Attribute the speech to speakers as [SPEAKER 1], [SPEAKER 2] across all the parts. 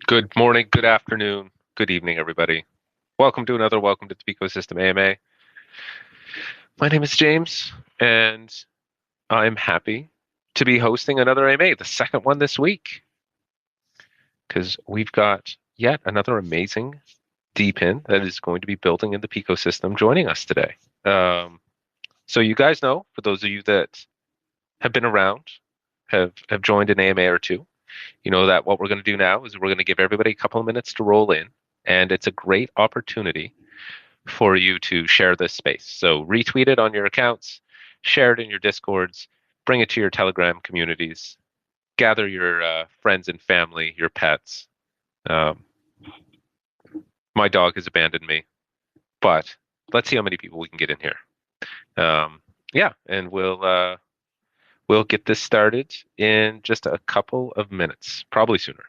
[SPEAKER 1] Good morning, good afternoon, good evening, everybody. Welcome to the Ecosystem AMA. My name is James, and I'm happy to be hosting another AMA, the second one this week, because we've got yet another amazing DPIN that is going to be building in the ecosystem joining us today. Um, so you guys know, for those of you that have been around, have joined an AMA or two, you know that what we're going to do now is we're going to give everybody a couple of minutes to roll in, and it's a great opportunity for you to share this space. So retweet it on your accounts, share it in your Discords, bring it to your Telegram communities, gather your friends and family, your pets. Um, my dog has abandoned me, but let's see how many people we can get in here. Yeah, and we'll get this started in just a couple of minutes, probably sooner.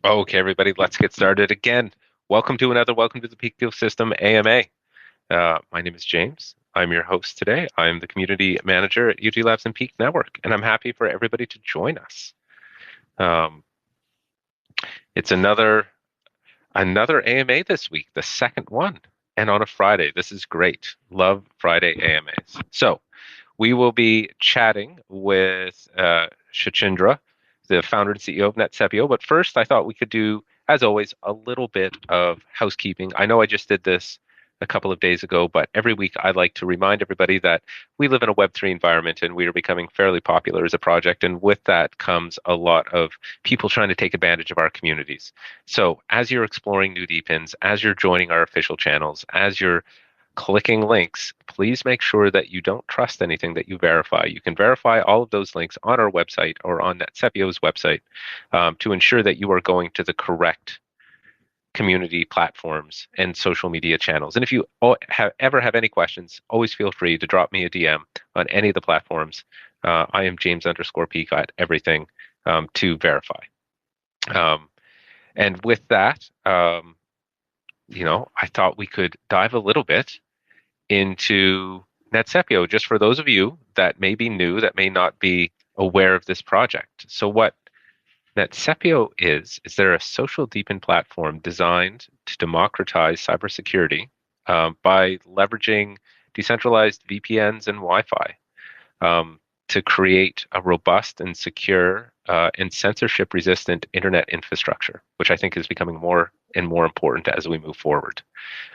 [SPEAKER 1] Okay, everybody, let's get started again. Welcome to the Peak System AMA. My name is James. I'm your host today. I'm the community manager at UT Labs and Peak Network, and I'm happy for everybody to join us. Um, it's another AMA this week, the second one, and on a Friday. This is great. Love Friday AMAs. So we will be chatting with Shachindra, the founder and CEO of NetCepio. But first, I thought we could do, as always, a little bit of housekeeping. I know I just did this a couple of days ago, but every week I like to remind everybody that we live in a Web3 environment and we are becoming fairly popular as a project. And with that comes a lot of people trying to take advantage of our communities. So as you're exploring new DPINs, as you're joining our official channels, as you're clicking links, please make sure that you don't trust anything that you verify. You can verify all of those links on our website or on NetCepio's website to ensure that you are going to the correct community platforms and social media channels. And if you ever have any questions, always feel free to drop me a DM on any of the platforms. I am James underscore Peak at everything to verify. Um, and with that, I thought we could dive a little bit into NetCepio, just for those of you that may be new, that may not be aware of this project. So what NetCepio they're a social deepin platform designed to democratize cybersecurity by leveraging decentralized VPNs and Wi-Fi to create a robust and secure and censorship-resistant internet infrastructure, which I think is becoming more and more important as we move forward.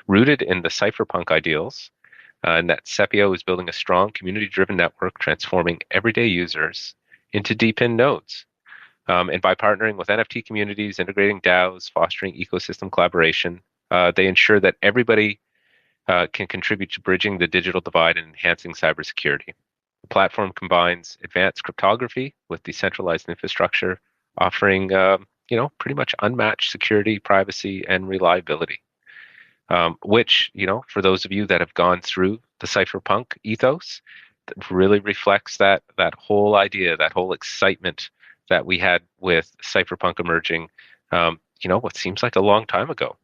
[SPEAKER 1] Rooted in the cypherpunk ideals, NetCepio is building a strong community-driven network, transforming everyday users into DPIN nodes. And by partnering with NFT communities, integrating DAOs, fostering ecosystem collaboration, they ensure that everybody can contribute to bridging the digital divide and enhancing cybersecurity. The platform combines advanced cryptography with decentralized infrastructure, offering pretty much unmatched security, privacy, and reliability. Which, for those of you that have gone through the cypherpunk ethos, that really reflects that whole idea, that whole excitement that we had with cypherpunk emerging, what seems like a long time ago.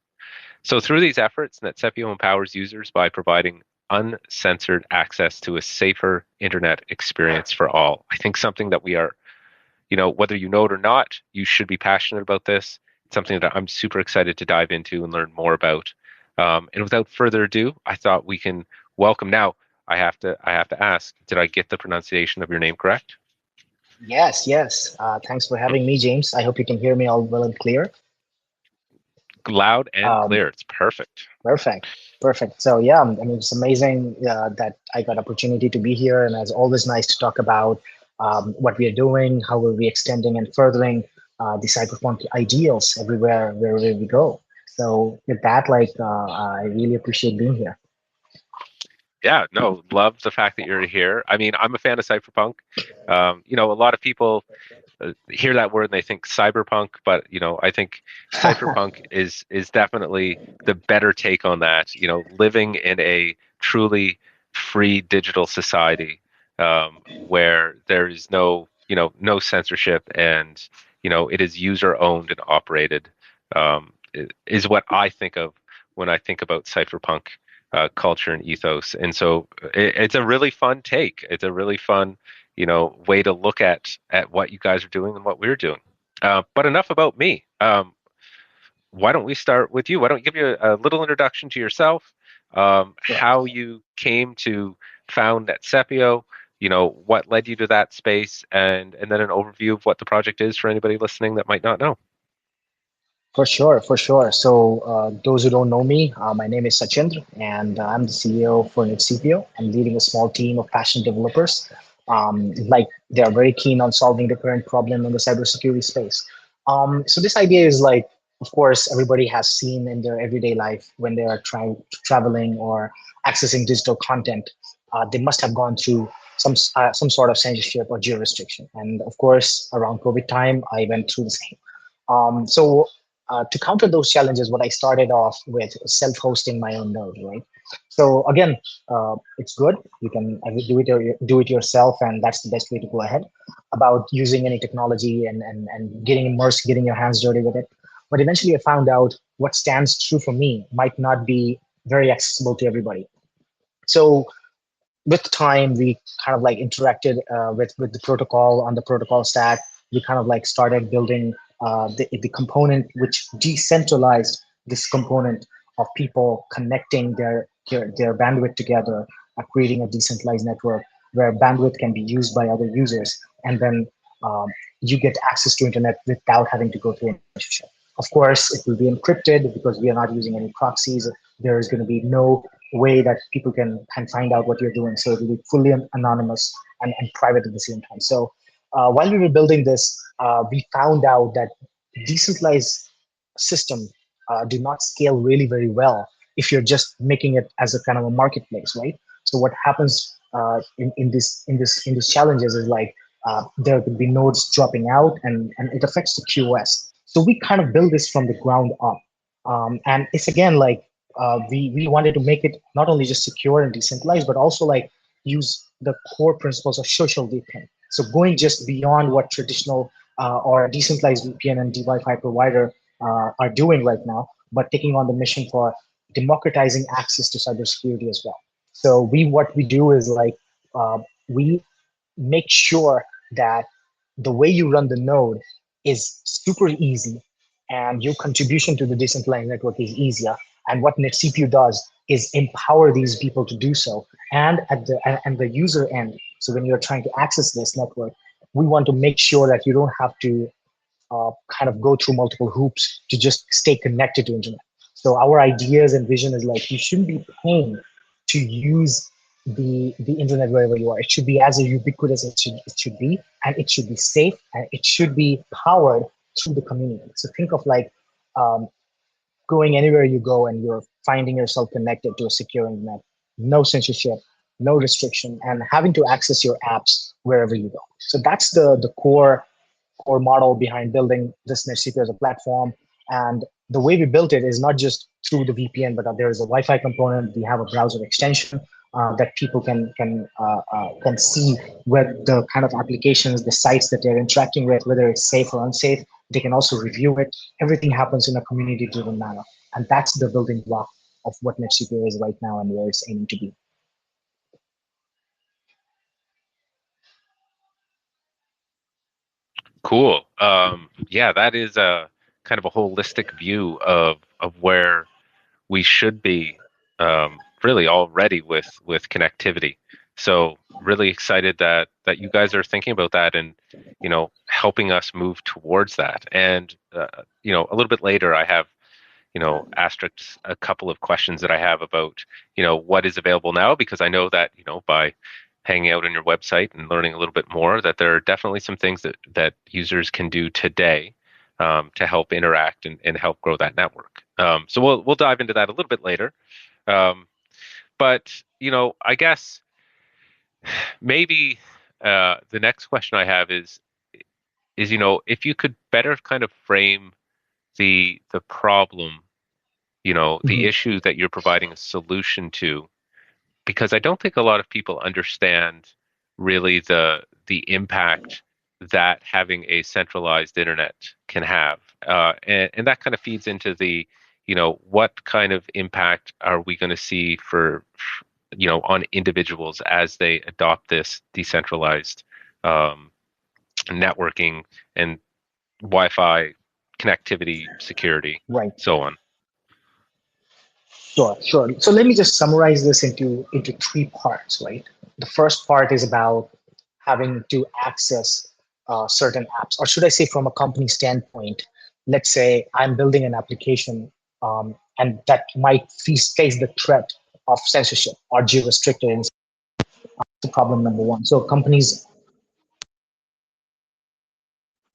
[SPEAKER 1] So through these efforts, NetCepio empowers users by providing uncensored access to a safer internet experience for all. I think something that we are, whether you know it or not, you should be passionate about this. It's something that I'm super excited to dive into and learn more about. And without further ado, I thought we can welcome now. I have to ask, did I get the pronunciation of your name correct?
[SPEAKER 2] Yes, yes. Thanks for having me, James. I hope you can hear me all well and clear.
[SPEAKER 1] Loud and
[SPEAKER 2] Um,
[SPEAKER 1] clear. It's perfect.
[SPEAKER 2] Perfect, perfect. So yeah, I mean, it's amazing that I got opportunity to be here, and it's always nice to talk about what we are doing, how we'll be extending and furthering the cyberpunk ideals everywhere wherever we go. So with that, I really appreciate being here.
[SPEAKER 1] Yeah, no, love the fact that you're here. I mean, I'm a fan of cyberpunk. A lot of people hear that word and they think cyberpunk, but I think cyberpunk is definitely the better take on that. Living in a truly free digital society, where there is no censorship, and it is user owned and operated, is what I think of when I think about cyberpunk culture and ethos. And so it's a really fun take. It's a really fun way to look at what you guys are doing and what we're doing. But enough about me. Why don't we start with you? Why don't you give you a little introduction to yourself,
[SPEAKER 2] Sure.
[SPEAKER 1] how you came to found Netsepio, what led you to that space, and then an overview of what the project is for anybody listening that might not know.
[SPEAKER 2] For sure, for sure. So, those who don't know me, my name is Sachindra, and I'm the CEO for NetCPO. I'm leading a small team of passionate developers. They are very keen on solving the current problem in the cybersecurity space. So, this idea is like, of course, everybody has seen in their everyday life when they are traveling or accessing digital content. They must have gone through some sort of censorship or geo restriction. And of course, around COVID time, I went through the same. To counter those challenges, what I started off with self-hosting my own node, right? So again, it's good. You can do it yourself, and that's the best way to go ahead about using any technology and getting immersed, getting your hands dirty with it. But eventually, I found out what stands true for me might not be very accessible to everybody. So with time, we kind of like interacted with the protocol on the protocol stack. We kind of like started building the component which decentralized this component of people connecting their bandwidth together, creating a decentralized network where bandwidth can be used by other users, and then um, you get access to internet without having to go through any censorship. Of course, it will be encrypted because we are not using any proxies. There is going to be no way that people can find out what you're doing. So it will be fully anonymous and private at the same time. So while we were building this, we found out that decentralized system do not scale really very well if you're just making it as a kind of a marketplace, right? So what happens in these challenges is like there could be nodes dropping out, and it affects the QoS. So we kind of build this from the ground up, and it's again like we wanted to make it not only just secure and decentralized, but also like use the core principles of social VPN. So going just beyond what traditional or decentralized VPN and Wi-Fi provider are doing right now, but taking on the mission for democratizing access to cybersecurity as well. So what we do is like we make sure that the way you run the node is super easy and your contribution to the decentralized network is easier. And what NetCPU does is empower these people to do so. And at the user end, so when you're trying to access this network, we want to make sure that you don't have to kind of go through multiple hoops to just stay connected to internet. So our ideas and vision is like you shouldn't be paying to use the internet wherever you are. It should be as ubiquitous as it should be, and it should be safe, and it should be powered through the community. So think of like um, going anywhere you go and you're finding yourself connected to a secure internet, no censorship, no restriction, and having to access your apps wherever you go. So that's the core model behind building this NetCP as a platform. And the way we built it is not just through the VPN, but there is a Wi-Fi component. We have a browser extension that people can see where the kind of applications, the sites that they're interacting with, whether it's safe or unsafe. They can also review it. Everything happens in a community-driven manner, and that's the building block of what NetCP is right now and where it's aiming to be.
[SPEAKER 1] Cool. Yeah, that is a kind of a holistic view of where we should be really already with connectivity. So really excited that you guys are thinking about that and helping us move towards that. And a little bit later, I have asterisks a couple of questions that I have about what is available now, because I know that by hanging out on your website and learning a little bit more, that there are definitely some things that users can do today to help interact and help grow that network. So we'll dive into that a little bit later. But I guess maybe the next question I have is if you could better kind of frame the problem, the
[SPEAKER 2] Mhm.
[SPEAKER 1] issue that you're providing a solution to, because I don't think a lot of people understand really the impact that having a centralized internet can have, and that kind of feeds into the what kind of impact are we going to see for on individuals as they adopt this decentralized um, networking and Wi-Fi connectivity, security,
[SPEAKER 2] Right.
[SPEAKER 1] so on.
[SPEAKER 2] Sure, sure. So let me just summarize this into three parts, right? The first part is about having to access certain apps, or should I say, from a company standpoint, let's say I'm building an application, and that might face the threat of censorship or geo-restricted. The problem number one. So companies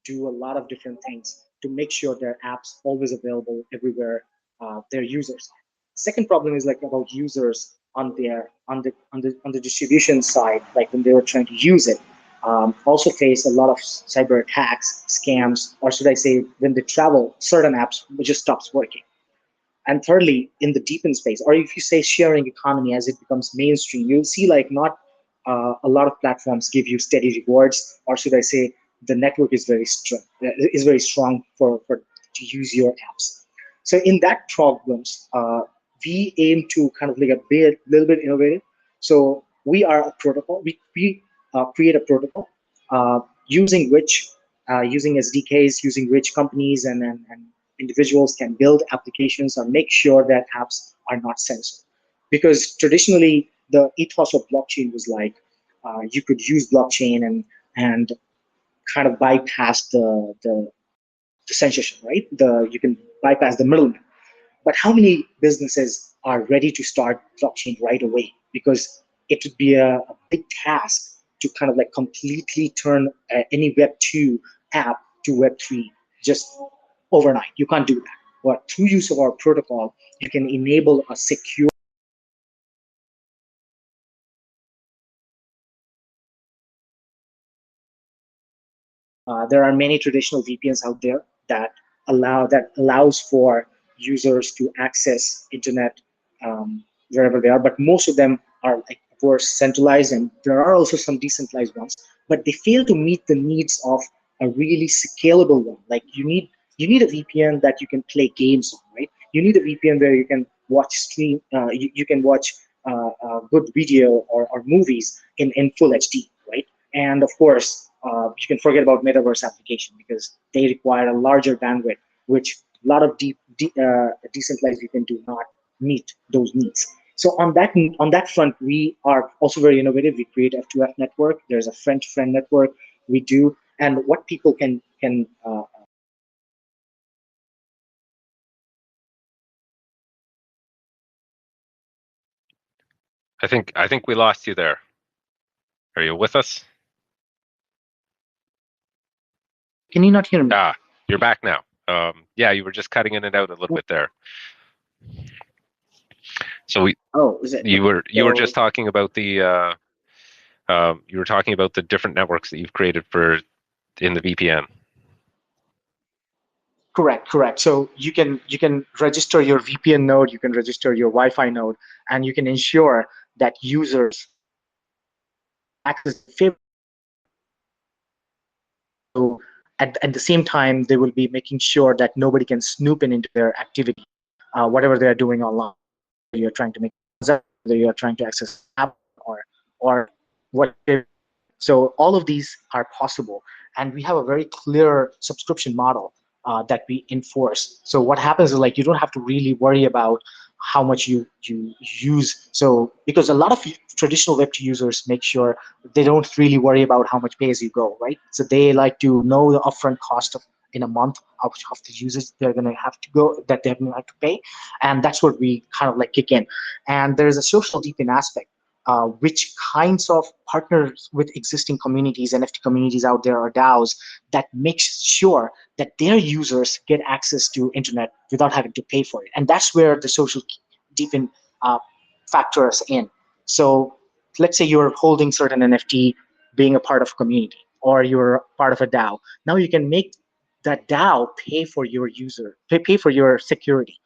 [SPEAKER 2] do a lot of different things to make sure their apps always available everywhere their users. Second problem is like about users on their on the distribution side, like when they were trying to use it, also face a lot of cyber attacks, scams, or should I say, when they travel, certain apps just stops working. And thirdly, in the deepen space, or if you say sharing economy as it becomes mainstream, you'll see like not a lot of platforms give you steady rewards, or should I say, the network is very strong for to use your apps. So in that problems, we aim to kind of like a bit little bit innovative. So we are a protocol. We create a protocol using which using SDKs, using which companies and individuals can build applications or make sure that apps are not censored. Because traditionally, the ethos of blockchain was like you could use blockchain and kind of bypass the censorship, right? You can bypass the middleman. But how many businesses are ready to start blockchain right away? Because it would be a big task to kind of like completely turn any Web 2 app to Web 3 just overnight. You can't do that. But through use of our protocol, you can enable a secure. There are many traditional VPNs out there that allows for users to access internet wherever they are, but most of them are, like, of course, centralized, and there are also some decentralized ones, but they fail to meet the needs of a really scalable one. Like you need a VPN that you can play games on, right? You need a VPN where you can watch you can watch good video or movies in full HD, right? And of course, you can forget about metaverse application because they require a larger bandwidth, which a lot of decentralized VPN do not meet those needs. So on that front, we are also very innovative. We create F2F network. There's a friend-to-friend network we do, and what people can
[SPEAKER 1] I think we lost you there. Are you with us?
[SPEAKER 2] can you not hear me?
[SPEAKER 1] Ah, you're back now. Yeah, you were just cutting in and out a little bit there. So
[SPEAKER 2] Oh, is it?
[SPEAKER 1] you were just
[SPEAKER 2] So
[SPEAKER 1] talking about the different networks that you've created for in the VPN.
[SPEAKER 2] correct. So you can register your VPN node, you can register your Wi-Fi node, and you can ensure that users access favorite. So at the same time, they will be making sure that nobody can snoop into their activity, whatever they are doing online. You're trying to make, whether you're trying to access app or what. So all of these are possible, and we have a very clear subscription model that we enforce. So what happens is, like, you don't have to really worry about how much you use. So because a lot of traditional Web2 users make sure they don't really worry about how much pay as you go, right? So they like to know the upfront cost of in a month of the usage they're going to have to go that they're going to have to pay, and that's what we kind of like kick in. And there is a social deepen aspect, which kinds of partners with existing communities, NFT communities out there, or DAOs, that makes sure that their users get access to internet without having to pay for it. And that's where the social deepen uh, factors in. So let's say you're holding certain NFT, being a part of a community, or you're part of a DAO. Now you can make that DAO pay for your pay for your security.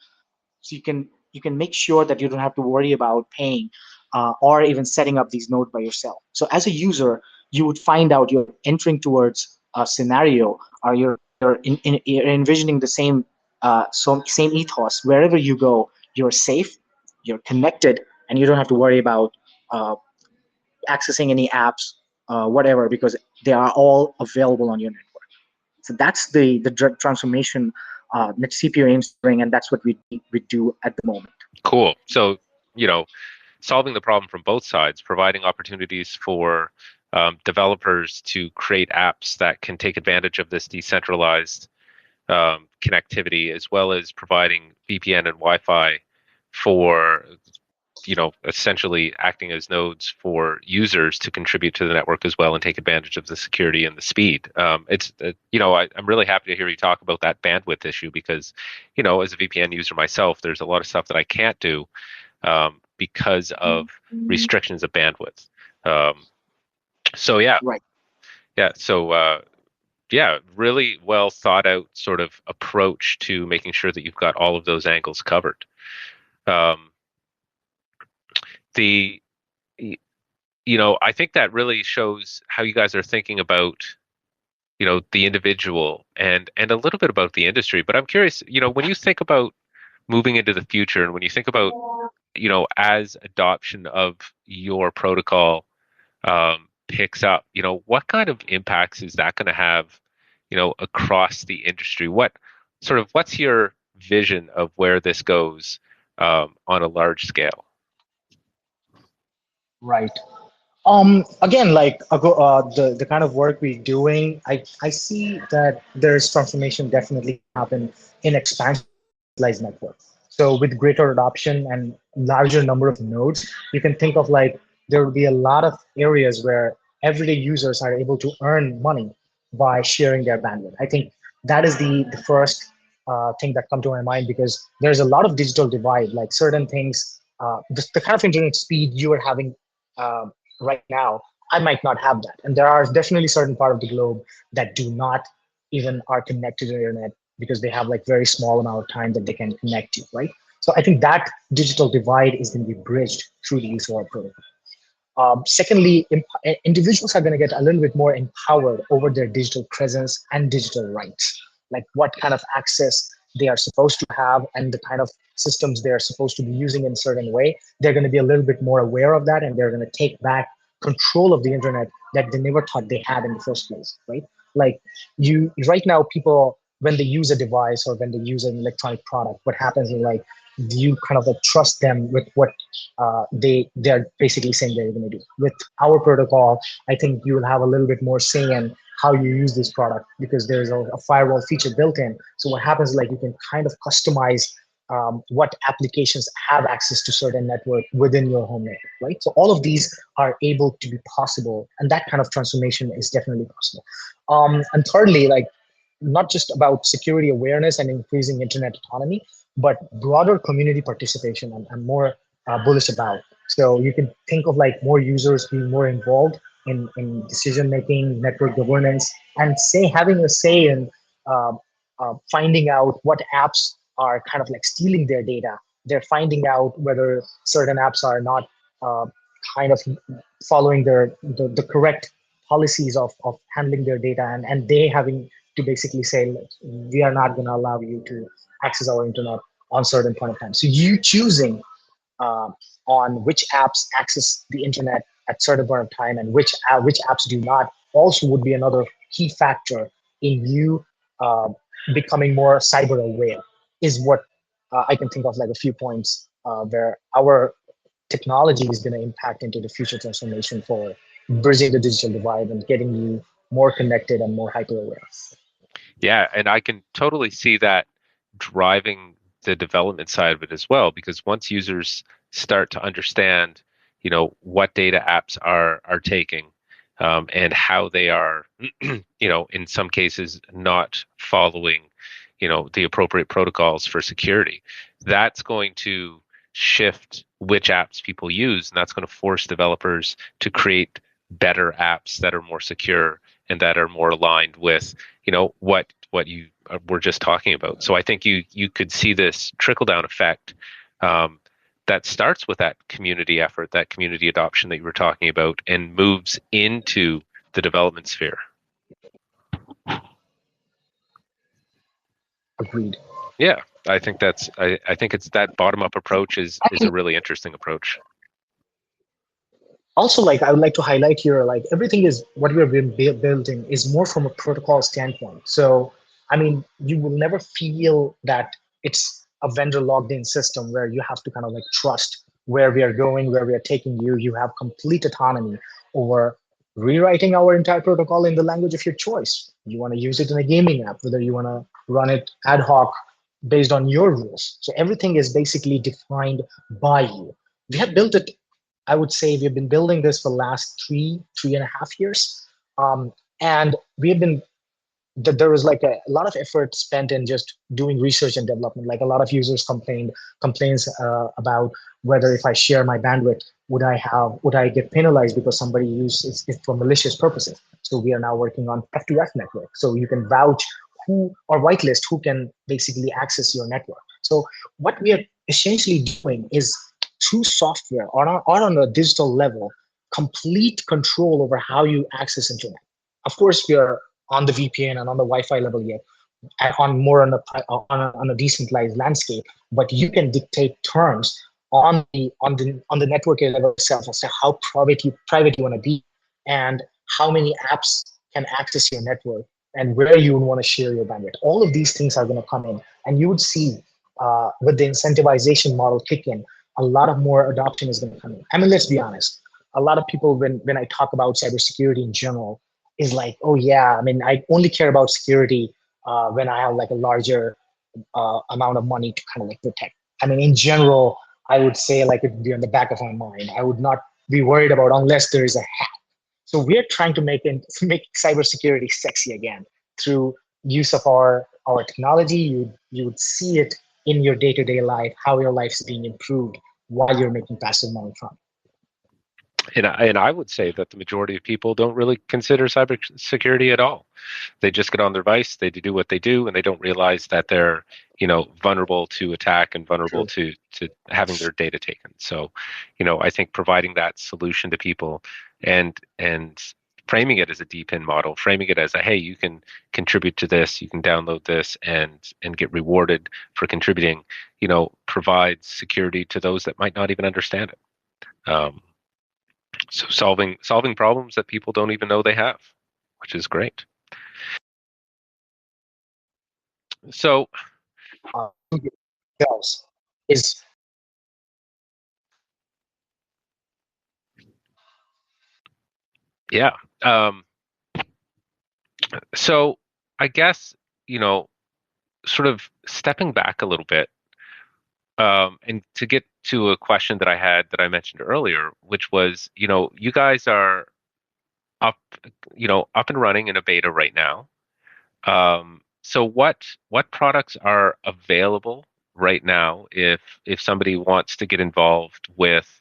[SPEAKER 2] So you can make sure that you don't have to worry about paying or even setting up these nodes by yourself. So as a user, you would find out you're entering towards a scenario, or you're envisioning the same ethos. Wherever you go, you're safe, you're connected, and you don't have to worry about uh, accessing any apps, whatever, because they are all available on your network. So that's the drug transformation that CPO aims to bring, and that's what we do at the moment.
[SPEAKER 1] Cool. So, solving the problem from both sides, providing opportunities for developers to create apps that can take advantage of this decentralized connectivity, as well as providing VPN and Wi-Fi for, essentially acting as nodes for users to contribute to the network as well and take advantage of the security and the speed. I'm really happy to hear you talk about that bandwidth issue because, as a VPN user myself, there's a lot of stuff that I can't do because of restrictions of bandwidth. So yeah,
[SPEAKER 2] Right.
[SPEAKER 1] yeah. So yeah, really well thought out sort of approach to making sure that you've got all of those angles covered. Um, the I think that really shows how you guys are thinking about the individual and a little bit about the industry. But I'm curious, when you think about moving into the future and when you think about as adoption of your protocol picks up, what kind of impacts is that going to have across the industry? What's your vision of where this goes on a large scale?
[SPEAKER 2] Right. Again, like the kind of work we're doing, I see that there's transformation definitely happen in expansion network. So with greater adoption and larger number of nodes, you can think of like there will be a lot of areas where everyday users are able to earn money by sharing their bandwidth. I think that is the first thing that come to my mind, because there's a lot of digital divide, like certain things, the kind of internet speed you are having uh, right now, I might not have that. And there are definitely certain part of the globe that do not even are connected to the internet because they have like very small amount of time that they can connect to, right? So I think that digital divide is going to be bridged through the use of our protocol. Secondly, individuals are going to get a little bit more empowered over their digital presence and digital rights, like what kind of access they are supposed to have and the kind of systems they are supposed to be using in a certain way. They're going to be a little bit more aware of that, and they're going to take back control of the internet that they never thought they had in the first place, right? Like right now, people, when they use a device or when they use an electronic product, what happens is like you kind of like trust them with what they're basically saying they're going to do. With our protocol, I think you will have a little bit more say in how you use this product because there's a firewall feature built in. So what happens is like you can kind of customize what applications have access to certain network within your home network, right? So all of these are able to be possible, and that kind of transformation is definitely possible. And thirdly, like not just about security awareness and increasing internet autonomy, but broader community participation I'm more bullish about. So you can think of like more users being more involved in decision making, network governance, and say having a say in uh, finding out what apps are kind of like stealing their data. They're finding out whether certain apps are not uh, kind of following the correct policies of handling their data, and they having to basically say, we are not going to allow you to access our internet on certain point of time. So you choosing uh, on which apps access the internet at certain point of time and which apps do not also would be another key factor in you becoming more cyber aware, is what I can think of like a few points where our technology is going to impact into the future transformation for bridging the digital divide and getting you more connected and more hyper aware.
[SPEAKER 1] Yeah, and I can totally see that driving the development side of it as well, because once users start to understand, what data apps are taking, and how they are, in some cases not following, the appropriate protocols for security, that's going to shift which apps people use, and that's going to force developers to create better apps that are more secure and that are more aligned with what you were just talking about. So I think you could see this trickle down effect, that starts with that community effort, that community adoption that you were talking about, and moves into the development sphere.
[SPEAKER 2] Agreed.
[SPEAKER 1] Yeah, I think I think it's that bottom up approach is a really interesting approach.
[SPEAKER 2] Also, like I would like to highlight here, like everything is what we are building is more from a protocol standpoint. So I mean, you will never feel that it's a vendor logged in system where you have to kind of like trust where we are going, where we are taking you. You have complete autonomy over rewriting our entire protocol in the language of your choice. You want to use it in a gaming app, whether you want to run it ad hoc based on your rules. So everything is basically defined by you. We have built it. I would say we've been building this for the last 3.5 years. And we have been, there was like a lot of effort spent in just doing research and development. Like a lot of users complains about whether if I share my bandwidth, would I get penalized because somebody uses it for malicious purposes? So we are now working on F2F network. So you can vouch who or whitelist who can basically access your network. So what we are essentially doing is through software or on a digital level, complete control over how you access internet. Of course, we are on the VPN and on the Wi-Fi level yet, on more on a decentralized landscape. But you can dictate terms on the network level itself as to how private you want to be, and how many apps can access your network, and where you would want to share your bandwidth. All of these things are going to come in, and you would see with the incentivization model kick in, a lot of more adoption is going to come in. I mean, let's be honest. A lot of people, when I talk about cybersecurity in general, is like, oh yeah, I mean, I only care about security when I have like a larger amount of money to kind of like protect. I mean, in general, I would say like it would be on the back of my mind. I would not be worried about unless there is a hack. So we are trying to make cybersecurity sexy again through use of our technology. You would see it in your day-to-day life, how your life is being improved while you're making passive money from it.
[SPEAKER 1] And I would say that the majority of people don't really consider cybersecurity at all. They just get on their device, they do what they do, and they don't realize that they're, vulnerable to attack and vulnerable to having their data taken. So, I think providing that solution to people and framing it as a DPIN model, framing it as a, hey, you can contribute to this, you can download this and get rewarded for contributing, provides security to those that might not even understand it. So solving problems that people don't even know they have, which is great. So
[SPEAKER 2] is
[SPEAKER 1] yeah. So I guess, sort of stepping back a little bit, and to get to a question that I had that I mentioned earlier, which was, you guys are up, up and running in a beta right now. So what products are available right now if somebody wants to get involved with,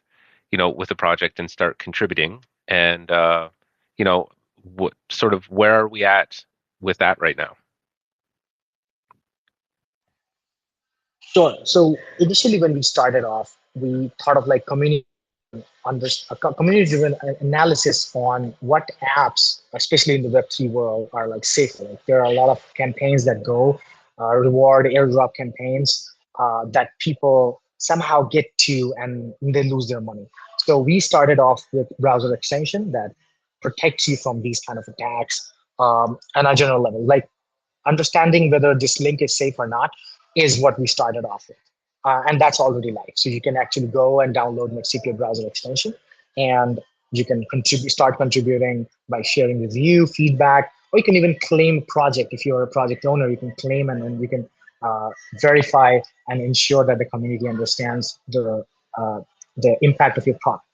[SPEAKER 1] with a project and start contributing? And what sort of where are we at with that right now?
[SPEAKER 2] sure. So initially, when we started off, we thought of like community-driven analysis on what apps, especially in the Web3 world, are like safe. Like there are a lot of campaigns that go reward airdrop campaigns that people somehow get to and they lose their money. So we started off with browser extension that protects you from these kind of attacks on a general level. Like understanding whether this link is safe or not is what we started off with. and that's already live. So you can actually go and download NetCPO browser extension, and you can start contributing by sharing review, feedback, or you can even claim project. If you're a project owner, you can claim, and then you can verify and ensure that the community understands uh, the impact of your product.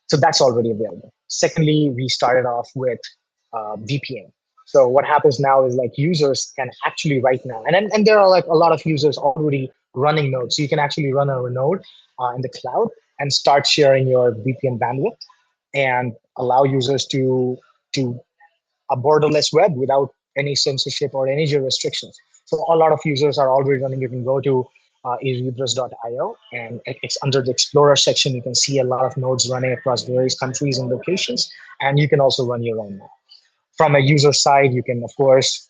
[SPEAKER 2] So that's already available. Secondly, we started off with VPN. So what happens now is like users can actually right now, and there are like a lot of users already running nodes. So you can actually run a node in the cloud and start sharing your VPN bandwidth and allow users to a borderless web without any censorship or any geo restrictions. So a lot of users are already running. You can go to erebus.io, and it's under the Explorer section. You can see a lot of nodes running across various countries and locations, and you can also run your own node. From a user side, you can, of course,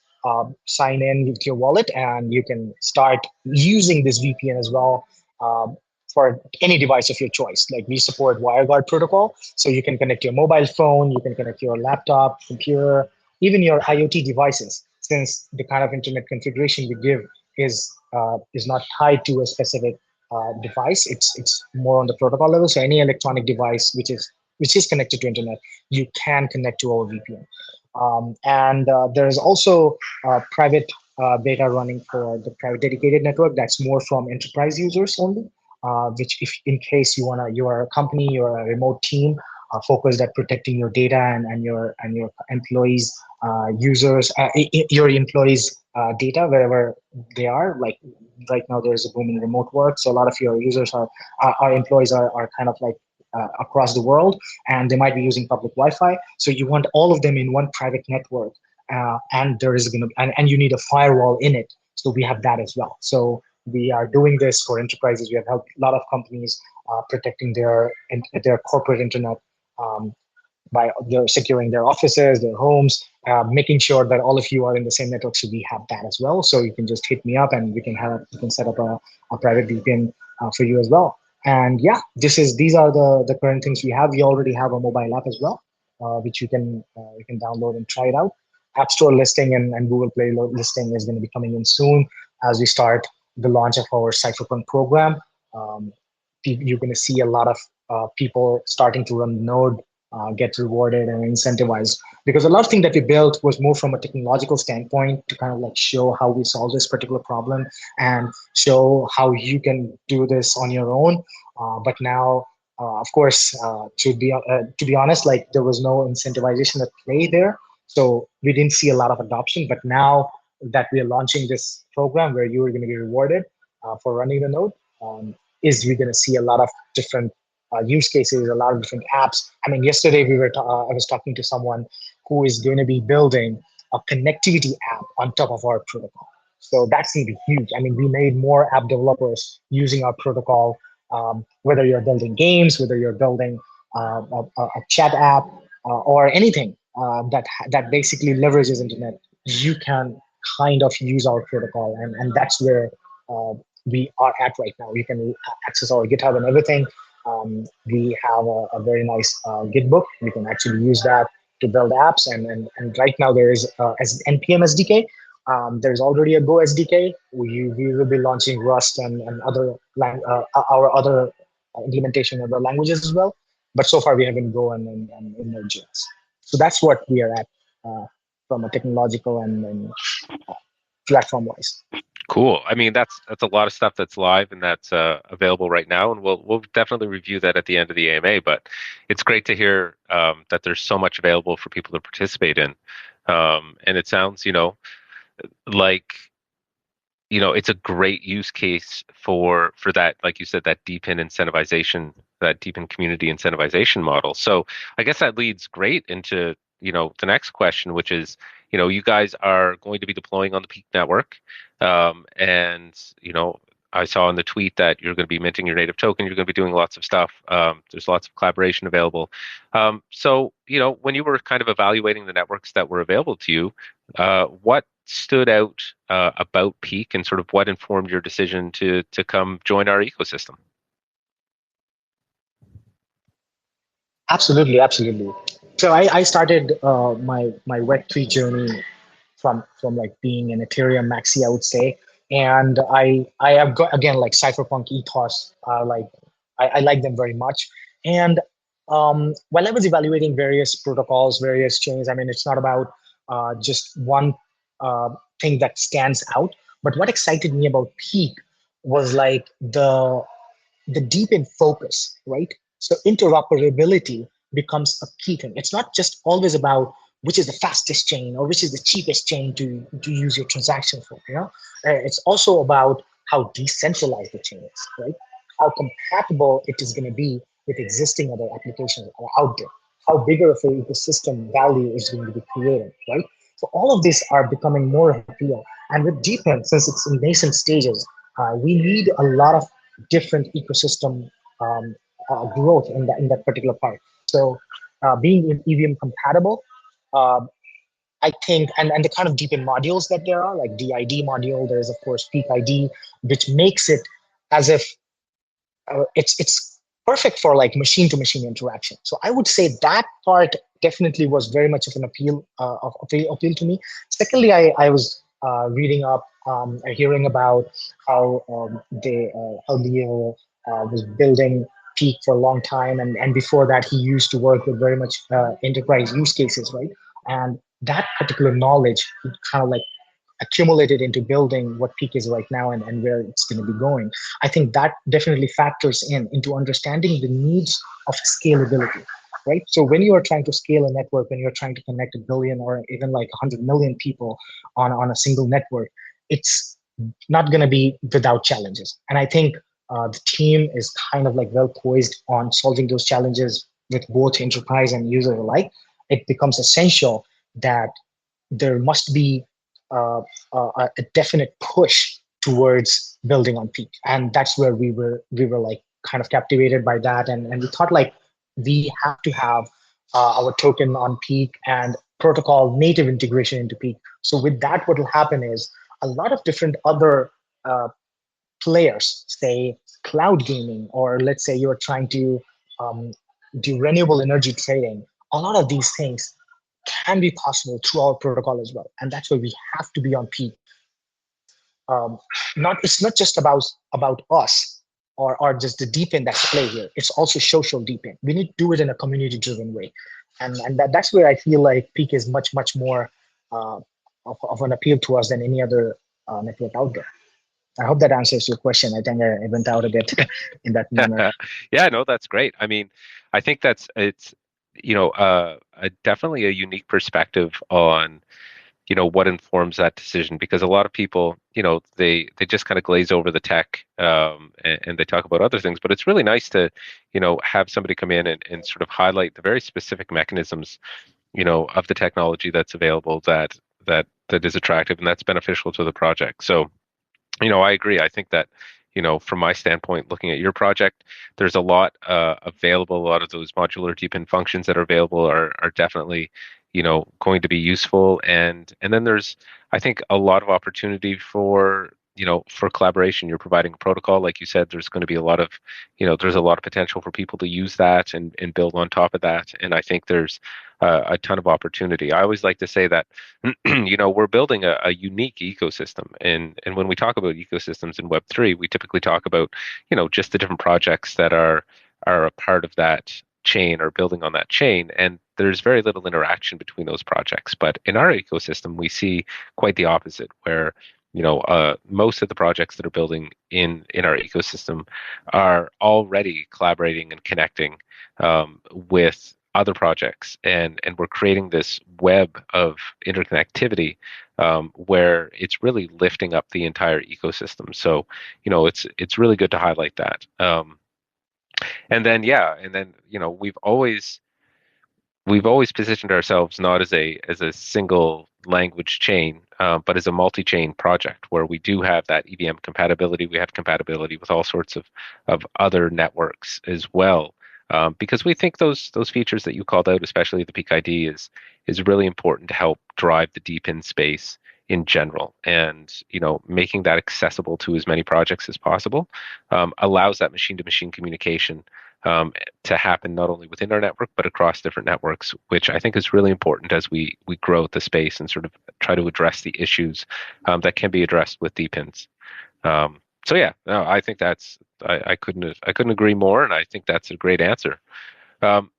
[SPEAKER 2] sign in with your wallet, and you can start using this VPN as well for any device of your choice. Like we support WireGuard protocol, so you can connect your mobile phone, you can connect your laptop, computer, even your IoT devices. Since the kind of internet configuration we give is not tied to a specific device, it's more on the protocol level. So any electronic device which is connected to internet, you can connect to our VPN. And there's also private beta running for the private dedicated network that's more from enterprise users only. Which, if in case you are a company, you're a remote team focused at protecting your data and your employees, users, your employees' data wherever they are. Like right now, there's a boom in remote work, so a lot of your users our employees are kind of like across the world, and they might be using public Wi-Fi. So you want all of them in one private network, and there is going to and you need a firewall in it. So we have that as well. So we are doing this for enterprises. We have helped a lot of companies protecting their corporate internet by their securing their offices, their homes, making sure that all of you are in the same network. So we have that as well. So you can just hit me up, and we can set up a private VPN for you as well. And yeah, these are the current things we have. We already have a mobile app as well, which you can download and try it out. App Store listing and Google Play listing is going to be coming in soon as we start the launch of our Cypherpunk program. Um, you're going to see a lot of people starting to run Node, get rewarded and incentivized, because a lot of things that we built was more from a technological standpoint to kind of like show how we solve this particular problem and show how you can do this on your own. But now, of course, to be honest, like there was no incentivization at play there, so we didn't see a lot of adoption. But now that we are launching this program where you are going to be rewarded for running the node, is we're going to see a lot of different use cases, a lot of different apps. I mean, yesterday I was talking to someone who is going to be building a connectivity app on top of our protocol. So that's going to be huge. I mean, we made more app developers using our protocol. Whether you're building games, whether you're building a chat app, or anything that basically leverages internet, you can kind of use our protocol, and that's where we are at right now. You can access our GitHub and everything. We have a very nice Git book. You can actually use that to build apps. And right now there is as NPM SDK. There's already a Go SDK. We will be launching Rust and other our other implementation of the languages as well. But so far we have been Go and in Node.js. So that's what we are at from a technological and platform wise.
[SPEAKER 1] Cool. I mean, that's a lot of stuff that's live and that's available right now, and we'll definitely review that at the end of the AMA. But it's great to hear that there's so much available for people to participate in, and it sounds, like it's a great use case for that, like you said, that deep-in incentivization, that deep-in community incentivization model. So I guess that leads great into the next question, which is, you guys are going to be deploying on the Peak network, and I saw in the tweet that you're going to be minting your native token. You're going to be doing lots of stuff. There's lots of collaboration available. So when you were kind of evaluating the networks that were available to you, what stood out about Peak, and sort of what informed your decision to come join our ecosystem?
[SPEAKER 2] Absolutely, absolutely. So I started my Web3 journey from like being an Ethereum maxi, I would say. And I have got again like cypherpunk ethos. Like I like them very much. And while I was evaluating various protocols, various chains, I mean, it's not about just one uh, thing that stands out. But what excited me about Peak was like the deep in focus, right? So interoperability becomes a key thing. It's not just always about which is the fastest chain or which is the cheapest chain to use your transaction for, you know? It's also about how decentralized the chain is, right? How compatible it is going to be with existing other applications that are out there. How bigger of an ecosystem value is going to be created, right? So all of these are becoming more appeal. And with DeepIn, since it's in nascent stages, we need a lot of different ecosystem um, growth in that particular part. So being EVM compatible, uh, I think, and the kind of deep in modules that there are, like DID module, there's of course Peak ID, which makes it as if it's perfect for like machine to machine interaction. So I would say that part definitely was very much of an appeal to me. Secondly, I was reading up, hearing about how how Leo was building Peak for a long time, and before that he used to work with very much enterprise use cases, right? And that particular knowledge kind of like accumulated into building what Peak is right now, and where it's going to be going. I think that definitely factors in into understanding the needs of scalability, right? So when you are trying to scale a network, when you're trying to connect a billion or even like 100 million people on a single network, it's not going to be without challenges. And I think the team is kind of like well poised on solving those challenges with both enterprise and user alike. It becomes essential that there must be uh, a definite push towards building on Peak, and that's where we were like kind of captivated by that, and we thought like we have to have our token on Peak and protocol native integration into Peak. So with that, what will happen is a lot of different other uh, players, say cloud gaming, or let's say you're trying to um, do renewable energy trading, a lot of these things can be possible through our protocol as well. And that's why we have to be on Peak because not it's not just about us or just the deep end that's play here. It's also social deep end. We need to do it in a community driven way, and that's where I feel like Peak is much more uh, of an appeal to us than any other network out there. I hope that answers your question. I think I went out a bit in that manner.
[SPEAKER 1] Yeah, no, that's great. I mean, I think it's definitely a unique perspective on what informs that decision, because a lot of people they just kind of glaze over the tech, and they talk about other things, but it's really nice to have somebody come in and sort of highlight the very specific mechanisms of the technology that's available, that is attractive and that's beneficial to the project. So I agree. I think that, from my standpoint, looking at your project, there's a lot available. A lot of those modular deep-in functions that are available are definitely, going to be useful. And then there's, I think, a lot of opportunity for collaboration. You're providing a protocol, like you said. There's going to be there's a lot of potential for people to use that and build on top of that. And I think there's a ton of opportunity. I always like to say that we're building a unique ecosystem, and when we talk about ecosystems in Web3, we typically talk about just the different projects that are a part of that chain or building on that chain, and there's very little interaction between those projects. But in our ecosystem, we see quite the opposite, where most of the projects that are building in our ecosystem are already collaborating and connecting with other projects, and we're creating this web of interconnectivity, where it's really lifting up the entire ecosystem. So it's really good to highlight that. And then we've always positioned ourselves not as a single language chain, but as a multi-chain project where we do have that EVM compatibility. We have compatibility with all sorts of other networks as well, because we think those features that you called out, especially the Peak ID, is really important to help drive the deep in space in general, and making that accessible to as many projects as possible allows that machine-to-machine communication to happen not only within our network but across different networks, which I think is really important as we grow the space and sort of try to address the issues that can be addressed with DeepIns. So yeah, no, I think I couldn't agree more, and I think that's a great answer. Um,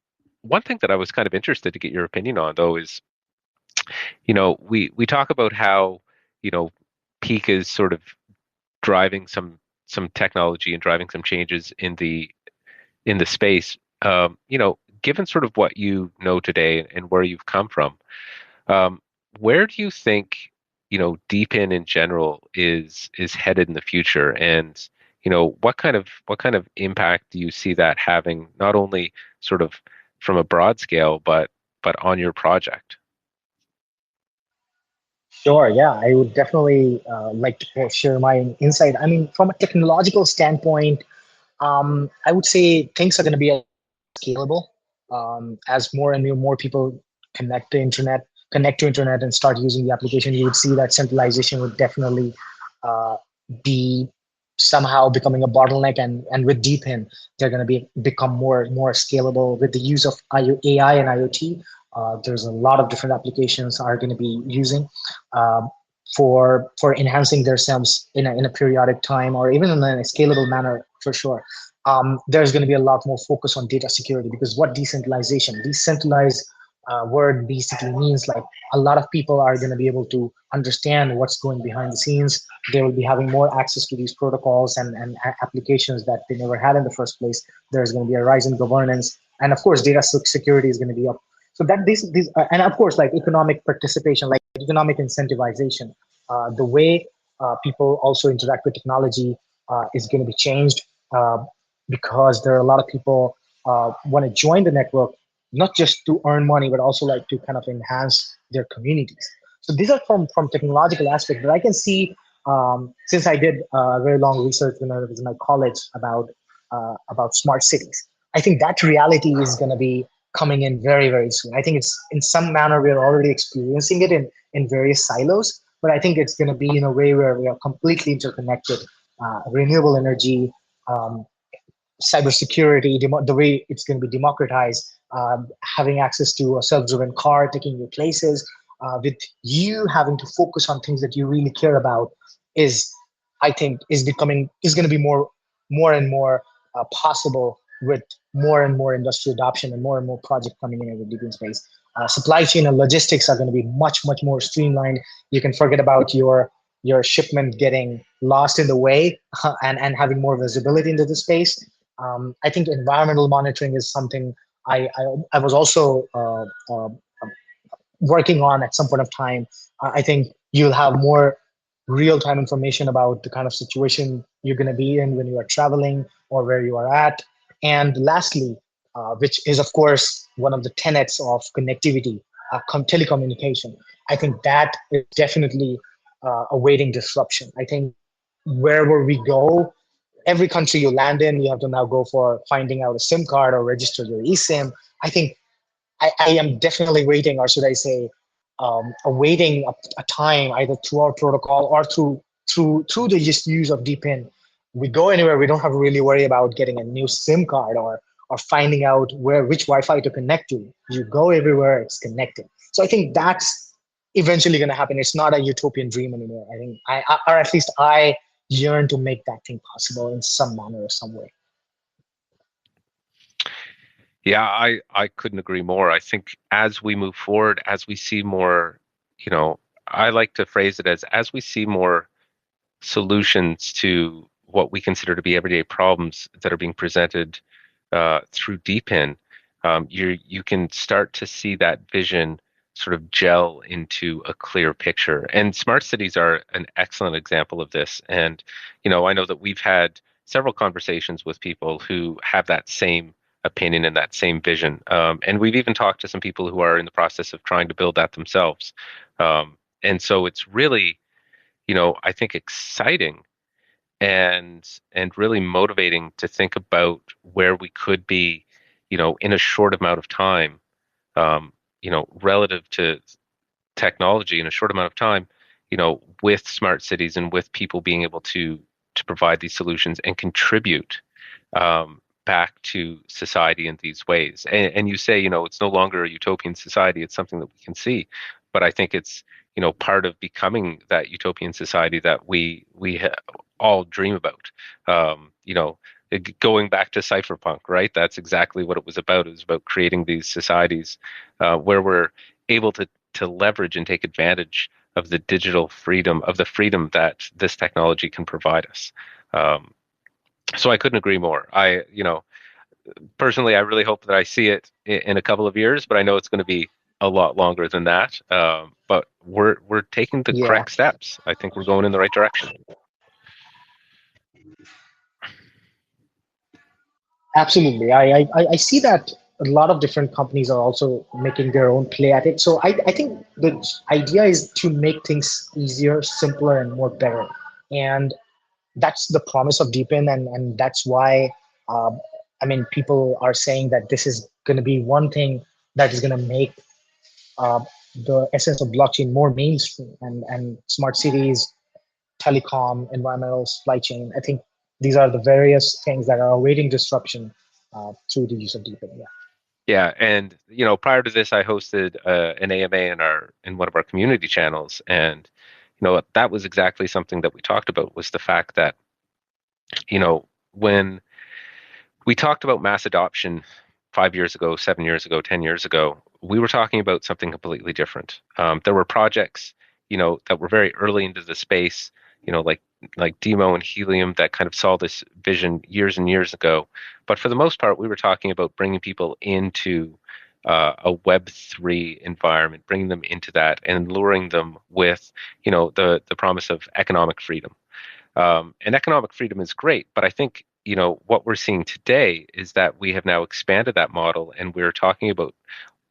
[SPEAKER 1] one thing that I was kind of interested to get your opinion on, though, is we talk about how you know peak is sort of driving some technology and driving some changes in the space. Given sort of what you know today and where you've come from, um, where do you think DeepIn in general is headed in the future? And what kind of impact do you see that having, not only sort of from a broad scale, but on your project?
[SPEAKER 2] Sure, yeah, I would definitely like to share my insight. I mean, from a technological standpoint, I would say things are going to be scalable as more and more people connect to internet, and start using the application. You would see that centralization would definitely uh, be somehow becoming a bottleneck, and with DeepIn, they're going to become more scalable with the use of AI and IoT. There's a lot of different applications are going to be using um, for enhancing themselves in a periodic time, or even in a scalable manner for sure. There's going to be a lot more focus on data security, because what decentralized word basically means, like, a lot of people are going to be able to understand what's going behind the scenes. They will be having more access to these protocols and applications that they never had in the first place. There's going to be a rise in governance, and of course data security is going to be up. So that these and of course, like, economic participation, like economic incentivization, the way people also interact with technology is going to be changed, uh, because there are a lot of people want to join the network, not just to earn money, but also like to kind of enhance their communities. So these are from technological aspect, but I can see, since I did very long research when I was in my college about smart cities. I think that reality is going to be coming in very soon. I think it's in some manner we're already experiencing it in various silos, but I think it's going to be in a way where we are completely interconnected. Renewable energy, um, cybersecurity, the way it's going to be democratized, having access to a self-driven car, taking your places, with you having to focus on things that you really care about, is, I think, is going to be more and more possible with more and more industry adoption and more project coming in the deep space. Supply chain and logistics are going to be much more streamlined. You can forget about your shipment getting lost in the way, and having more visibility into the space. I think environmental monitoring is something I was also working on at some point of time. I think you'll have more real time information about the kind of situation you're going to be in when you are traveling or where you are at. And lastly, which is, of course, one of the tenets of connectivity, telecommunication. I think that is definitely awaiting disruption. I think wherever we go, every country you land in, you have to now go for finding out a SIM card or register your eSIM. I think I am definitely waiting, or should I say, awaiting a time either through our protocol or through the just use of DeepIn. We go anywhere, we don't have to really worry about getting a new SIM card or finding out which Wi-Fi to connect to. You go everywhere, it's connected. So I think that's eventually going to happen. It's not a utopian dream anymore. I think or at least I yearn to make that thing possible in some manner or some way.
[SPEAKER 1] Yeah, I couldn't agree more. I think as we move forward, as we see more, I like to phrase it as we see more solutions to what we consider to be everyday problems that are being presented through DeepIn, you can start to see that vision sort of gel into a clear picture. And smart cities are an excellent example of this. And I know that we've had several conversations with people who have that same opinion and that same vision. And we've even talked to some people who are in the process of trying to build that themselves. And so it's really, I think exciting and really motivating to think about where we could be, in a short amount of time, relative to technology in a short amount of time, with smart cities and with people being able to provide these solutions and contribute back to society in these ways. And you say, it's no longer a utopian society; it's something that we can see. But I think part of becoming that utopian society that we all dream about. Going back to cypherpunk, right? That's exactly what it was about. It was about creating these societies where we're able to leverage and take advantage of the digital freedom, of the freedom that this technology can provide us. Um, so I couldn't agree more. Personally, I really hope that I see it in a couple of years, but I know it's going to be a lot longer than that. But we're taking the
[SPEAKER 2] Yeah,
[SPEAKER 1] correct steps. I think we're going in the right direction.
[SPEAKER 2] absolutely. I see that a lot of different companies are also making their own play at it. So I think the idea is to make things easier, simpler, and more better. And that's the promise of Deepin, and that's why um, I mean people are saying that this is going to be one thing that is going to make uh, the essence of blockchain more mainstream, and smart cities, telecom, environmental, supply chain. I think these are the various things that are awaiting disruption through the use of Deepin. Yeah.
[SPEAKER 1] Yeah, and prior to this, I hosted an AMA in one of our community channels, and that was exactly something that we talked about was the fact that when we talked about mass adoption 5 years ago, 7 years ago, 10 years ago, we were talking about something completely different. There were projects, that were very early into the space, like Demo and Helium that kind of saw this vision years and years ago. But for the most part, we were talking about bringing people into a Web3 environment, bringing them into that, and luring them with, the promise of economic freedom. And economic freedom is great, but I think what we're seeing today is that we have now expanded that model, and we're talking about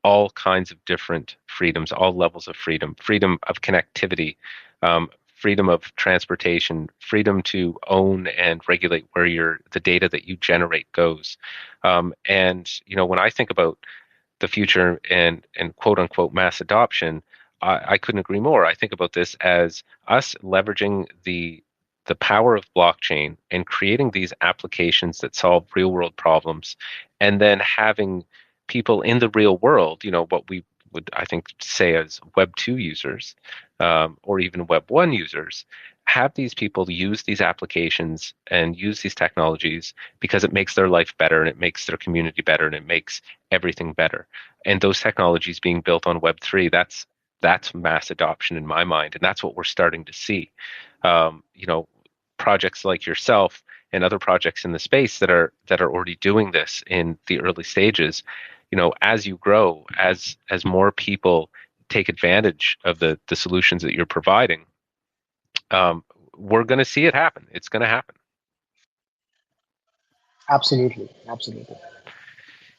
[SPEAKER 1] all kinds of different freedoms, all levels of freedom, freedom of connectivity, freedom of transportation, freedom to own and regulate where the data that you generate goes. And when I think about the future and quote unquote mass adoption, I couldn't agree more. I think about this as us leveraging the power of blockchain and creating these applications that solve real world problems, and then having people in the real world, what we would, I think, say as Web 2 users, or even Web 1 users, have these people use these applications and use these technologies because it makes their life better and it makes their community better and it makes everything better. And those technologies being built on Web3, that's mass adoption in my mind, and that's what we're starting to see. Projects like yourself and other projects in the space that are already doing this in the early stages. As you grow, as more people take advantage of the solutions that you're providing, we're going to see it happen. It's going to happen.
[SPEAKER 2] Absolutely, absolutely.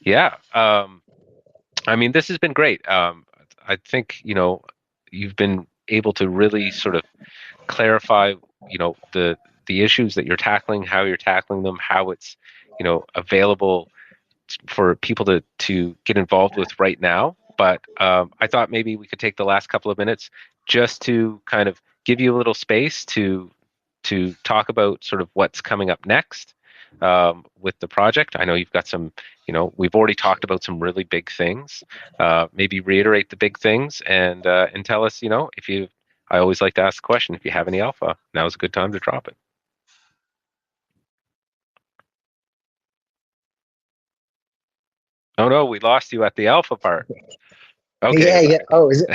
[SPEAKER 1] Yeah. I mean, this has been great. I think, you've been able to really sort of clarify, the issues that you're tackling, how you're tackling them, how it's, available for people to get involved with right now. But I thought maybe we could take the last couple of minutes just to kind of give you a little space to talk about sort of what's coming up next with the project. I know you've got some, we've already talked about some really big things. Maybe reiterate the big things and tell us, if you. I always like to ask the question: if you have any alpha, now's a good time to drop it. Oh no, we lost you at the alpha part. Okay.
[SPEAKER 2] Yeah, yeah. Oh, is it?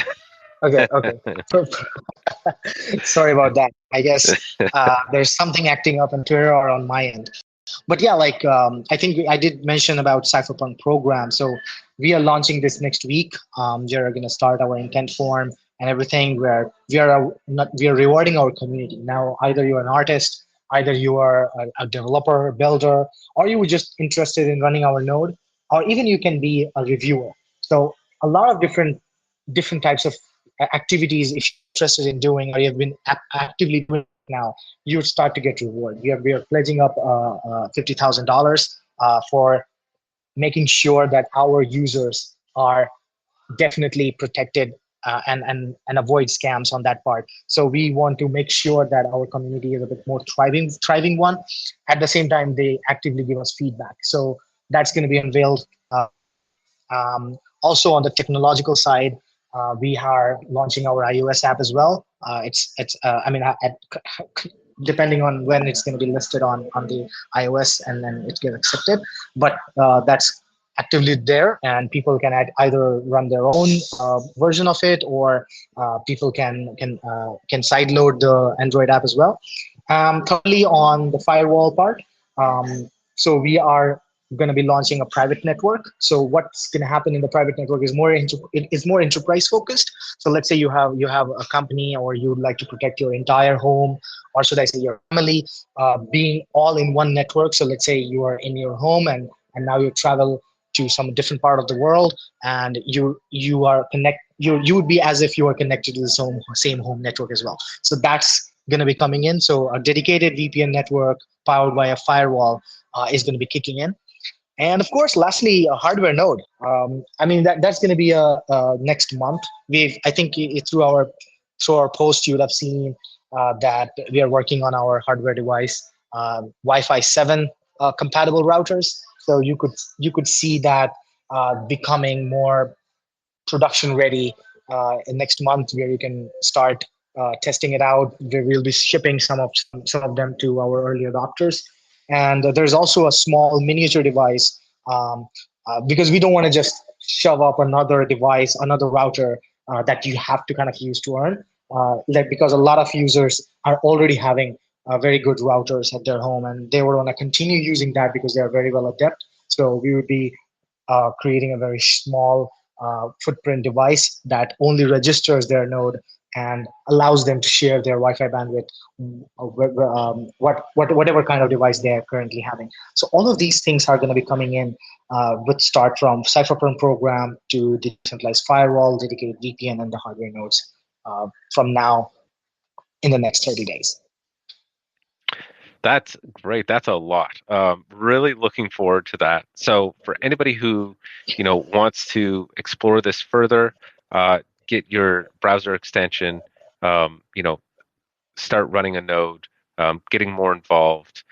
[SPEAKER 2] Okay, okay. Sorry about that. I guess there's something acting up on Twitter or on my end. But yeah, like I think I did mention about Cypherpunk program. So we are launching this next week. We are going to start our intent form and everything. Where we are rewarding our community. Now, either you're an artist, either you are a developer, builder, or you were just interested in running our node, or even you can be a reviewer. So a lot of different types of activities if you're interested in doing or you've been actively doing now, you would start to get reward. We are pledging up $50,000 for making sure that our users are definitely protected and avoid scams on that part. So we want to make sure that our community is a bit more thriving one. At the same time, they actively give us feedback. So that's going to be unveiled. Also on the technological side, We are launching our iOS app as well. It's I mean, depending on when it's going to be listed on the iOS and then it gets accepted, but that's actively there, and people can either run their own version of it, or people can sideload the Android app as well. Thirdly, on the firewall part, so we are going to be launching a private network. So what's going to happen in the private network is it is more enterprise focused. So let's say you have a company, or you would like to protect your entire home, or should I say your family, being all in one network. So let's say you are in your home, and now you travel to some different part of the world, and you are you would be as if you are connected to the same home network as well. So that's going to be coming in. So a dedicated VPN network powered by a firewall is going to be kicking in. And of course, lastly, a hardware node. I mean, that's going to be next month. I think through our post, you would have seen that we are working on our hardware device, Wi-Fi 7 compatible routers. So you could see that becoming more production ready in next month, where you can start testing it out. We'll be shipping some of them to our early adopters, and there's also a small miniature device, because we don't want to just shove up another device, another router that you have to kind of use to earn. Because a lot of users are already having very good routers at their home, and they would want to continue using that because they are very well adept. So we would be creating a very small footprint device that only registers their node and allows them to share their Wi-Fi bandwidth, whatever kind of device they are currently having. So all of these things are going to be coming in with start from Cypherpunk program to decentralized firewall, dedicated VPN, and the hardware nodes from now in the next 30 days.
[SPEAKER 1] That's great. That's a lot. Really looking forward to that. So for anybody who, wants to explore this further, get your browser extension, start running a node, getting more involved,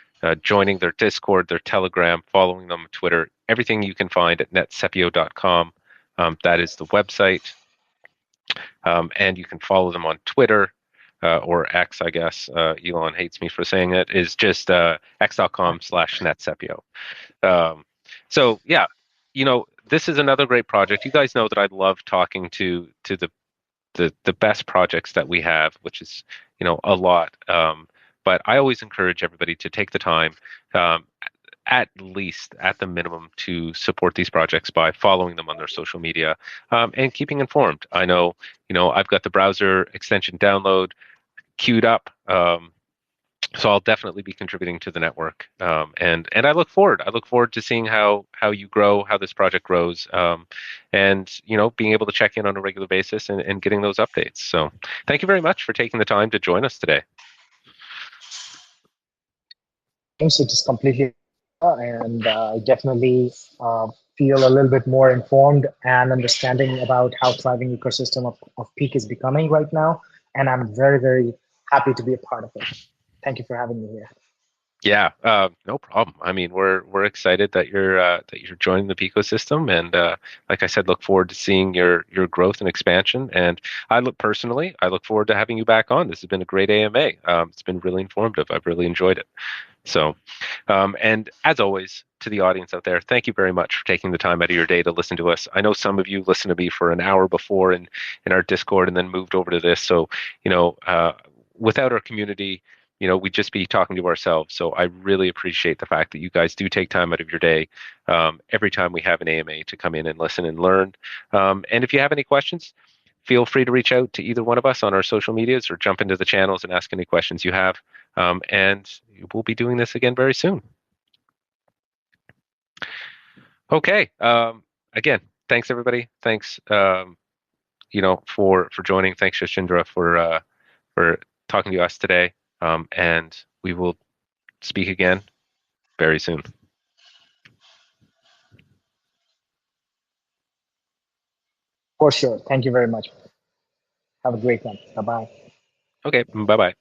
[SPEAKER 1] joining their Discord, their Telegram, following them on Twitter, everything you can find at netsepio.com. That is the website. And you can follow them on Twitter. Or X, I guess. Elon hates me for saying it. Is just x.com/netsepio. So yeah, this is another great project. You guys know that I love talking to the best projects that we have, which is a lot. But I always encourage everybody to take the time, at least at the minimum, to support these projects by following them on their social media, and keeping informed. I know, I've got the browser extension download queued up. So I'll definitely be contributing to the network, and I look forward. I look forward to seeing how you grow, how this project grows, and being able to check in on a regular basis and getting those updates. So thank you very much for taking the time to join us today.
[SPEAKER 2] Thanks. It is completely, and I definitely feel a little bit more informed and understanding about how thriving ecosystem of Peak is becoming right now, and I'm very, very happy to be a part of it. Thank you for having me here.
[SPEAKER 1] Yeah, no problem. I mean, we're excited that you're joining the ecosystem, and like I said, look forward to seeing your growth and expansion. And I look forward to having you back on. This has been a great AMA. It's been really informative. I've really enjoyed it. So, and as always, to the audience out there, thank you very much for taking the time out of your day to listen to us. I know some of you listened to me for an hour before in our Discord and then moved over to this. So, without our community, we'd just be talking to ourselves. So I really appreciate the fact that you guys do take time out of your day every time we have an AMA to come in and listen and learn. And if you have any questions, feel free to reach out to either one of us on our social medias or jump into the channels and ask any questions you have. And we'll be doing this again very soon. Okay. Again, thanks everybody. Thanks, for joining. Thanks, Shashindra, for talking to us today. And we will speak again very soon.
[SPEAKER 2] For sure. Thank you very much. Have a great one. Bye-bye.
[SPEAKER 1] Okay. Bye-bye.